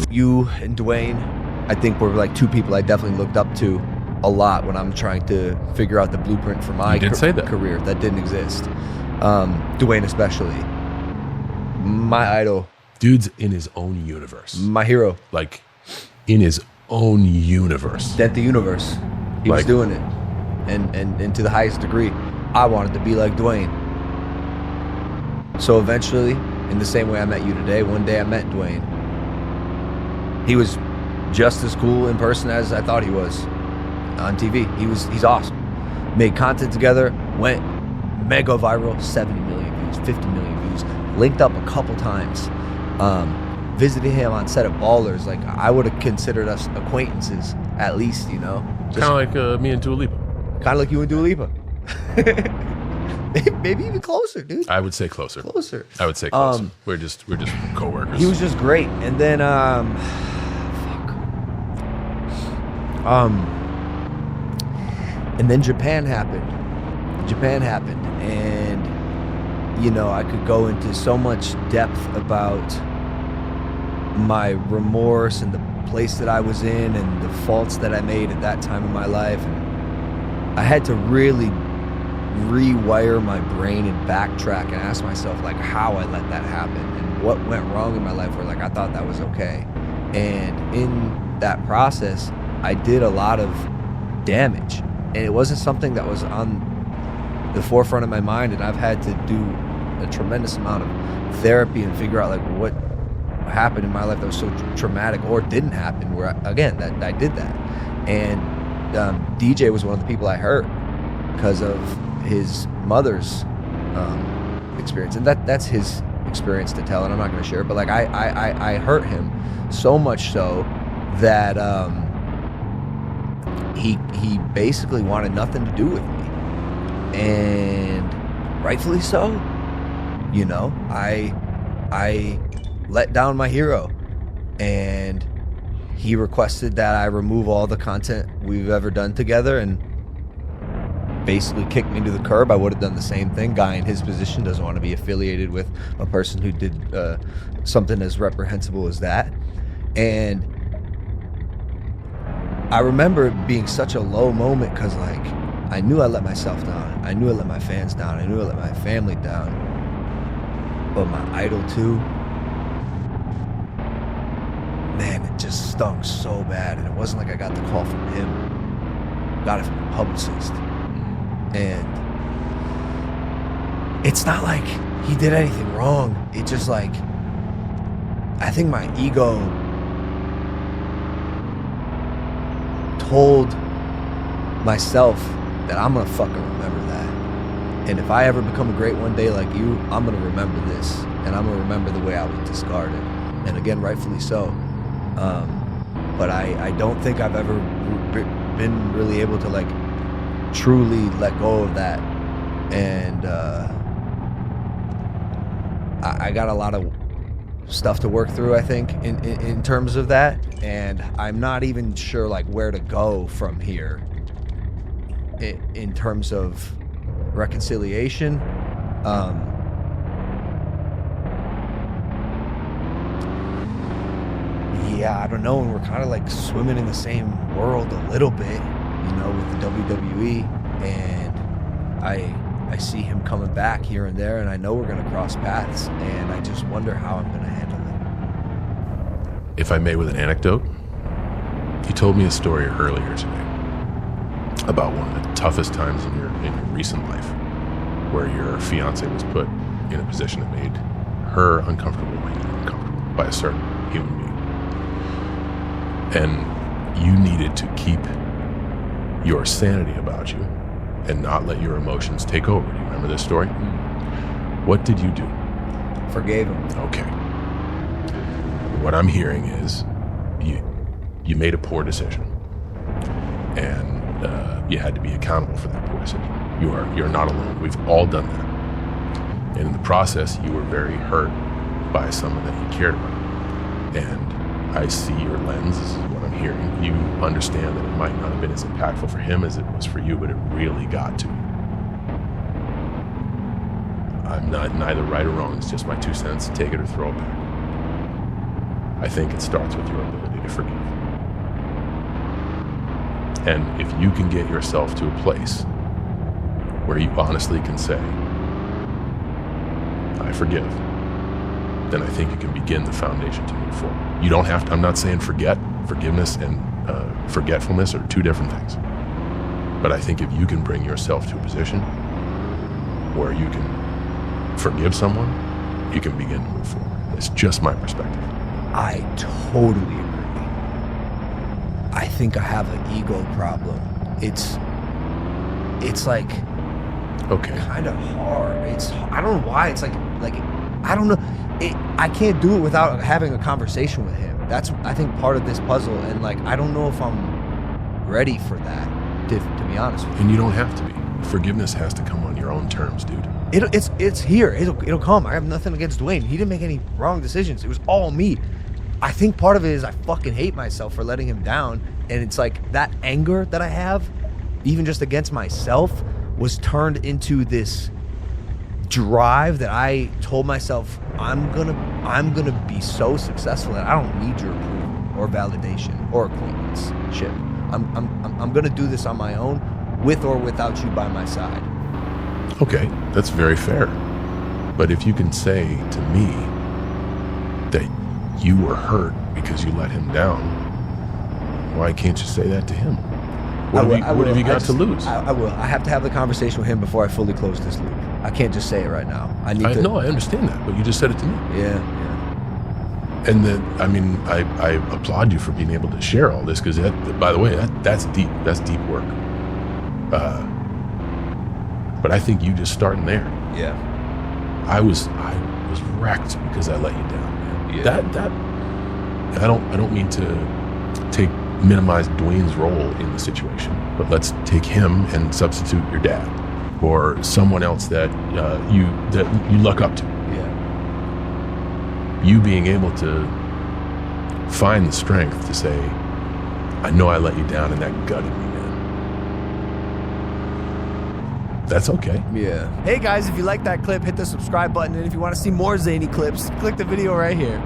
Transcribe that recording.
you and Dwayne, I think were like two people I definitely looked up to a lot when I'm trying to figure out the blueprint for my career that didn't exist. Dwayne especially. My idol. Dude's in his own universe. My hero. Like, in his own universe. Dent the universe. He was doing it. And to the highest degree. I wanted to be like Dwayne. So eventually, in the same way I met you today, one day I met Dwayne. He was just as cool in person as I thought he was on TV. He's awesome. Made content together, went mega viral, 70 million views, 50 million views. Linked up a couple times. Visited him on set of Ballers. Like, I would have considered us acquaintances, at least, you know. Kind of like me and Dua Lipa. Kind of like you and Dua Lipa. Maybe even closer, dude. I would say closer. Closer. I would say closer. We're just co-workers. He was just great. And then and then Japan happened. And you know, I could go into so much depth about my remorse and the place that I was in and the faults that I made at that time in my life. And I had to really rewire my brain and backtrack and ask myself, like, how I let that happen and what went wrong in my life where, like, I thought that was okay. And in that process, I did a lot of damage, and it wasn't something that was on the forefront of my mind. And I've had to do a tremendous amount of therapy and figure out, like, what happened in my life that was so traumatic or didn't happen where, that I did that. And DJ was one of the people I hurt because of his mother's experience, and that's his experience to tell, and I'm not going to share it, but like I hurt him so much so that he basically wanted nothing to do with me, and rightfully so. You know, I let down my hero, and he requested that I remove all the content we've ever done together and basically kicked me to the curb. I would have done the same thing. Guy in his position doesn't want to be affiliated with a person who did something as reprehensible as that. And I remember it being such a low moment because, like, I knew I let myself down. I knew I let my fans down. I knew I let my family down. But my idol too, man, it just stung so bad. And it wasn't like I got the call from him. I got it from the publicist. And it's not like he did anything wrong. It just, like, I think my ego told myself that I'm gonna fucking remember that. And if I ever become a great one day like you, I'm gonna remember this. And I'm gonna remember the way I was discarded. And again, rightfully so. But I don't think I've ever been really able to, like, truly let go of that. And I got a lot of stuff to work through, I think, in terms of that, and I'm not even sure, like, where to go from here in terms of reconciliation. Yeah, I don't know, and we're kind of like swimming in the same world a little bit, you know, with the WWE, and I see him coming back here and there, and I know we're going to cross paths, and I just wonder how I'm going to handle it. If I may, with an anecdote, you told me a story earlier today about one of the toughest times in your recent life, where your fiance was put in a position that made her uncomfortable, made you uncomfortable by a certain human being, and you needed to keep your sanity about you and not let your emotions take over. Do you remember this story? What did you do? Forgave him. Okay. What I'm hearing is you made a poor decision, and you had to be accountable for that poor decision. You're not alone. We've all done that. And in the process, you were very hurt by someone that you cared about. And I see your lens, this is what I'm hearing. You understand that it might not have been as impactful for him as it was for you, but it really got to you. I'm not neither right or wrong. It's just my 2 cents. Take it or throw it back. I think it starts with your ability to forgive. And if you can get yourself to a place where you honestly can say, I forgive, then I think you can begin the foundation to move forward. You don't have to, I'm not saying forgiveness and forgetfulness are two different things. But I think if you can bring yourself to a position where you can forgive someone, you can begin to move forward. It's just my perspective. I totally agree. I think I have an ego problem. It's like Okay. kind of hard. I don't know why. It's like I don't know. I can't do it without having a conversation with him. That's, I think, part of this puzzle. And like, I don't know if I'm ready for that, to be honest with you. And you don't have to be. Forgiveness has to come on your own terms, dude. It's here. It'll come. I have nothing against Dwayne. He didn't make any wrong decisions. It was all me. I think part of it is I fucking hate myself for letting him down. And it's like that anger that I have, even just against myself, was turned into this drive that I told myself I'm gonna be so successful that I don't need your approval or validation or acquaintanceship. I'm gonna do this on my own, with or without you by my side. Okay, that's very fair. But if you can say to me that you were hurt because you let him down, why can't you say that to him? What have you got to lose? I will. I have to have the conversation with him before I fully close this loop. I can't just say it right now. I need to. No, I understand that, but you just said it to me. Yeah. And then, I mean, I applaud you for being able to share all this, because, by the way, that's deep. That's deep work. But I think you just starting there. Yeah. I was wrecked because I let you down, man. Yeah. That I don't mean to minimize Dwayne's role in the situation, but let's take him and substitute your dad or someone else that you look up to. Yeah. You being able to find the strength to say, I know I let you down and that gutted me, man. That's okay. Yeah. Hey guys, if you like that clip, hit the subscribe button, and if you want to see more zany clips, click the video right here.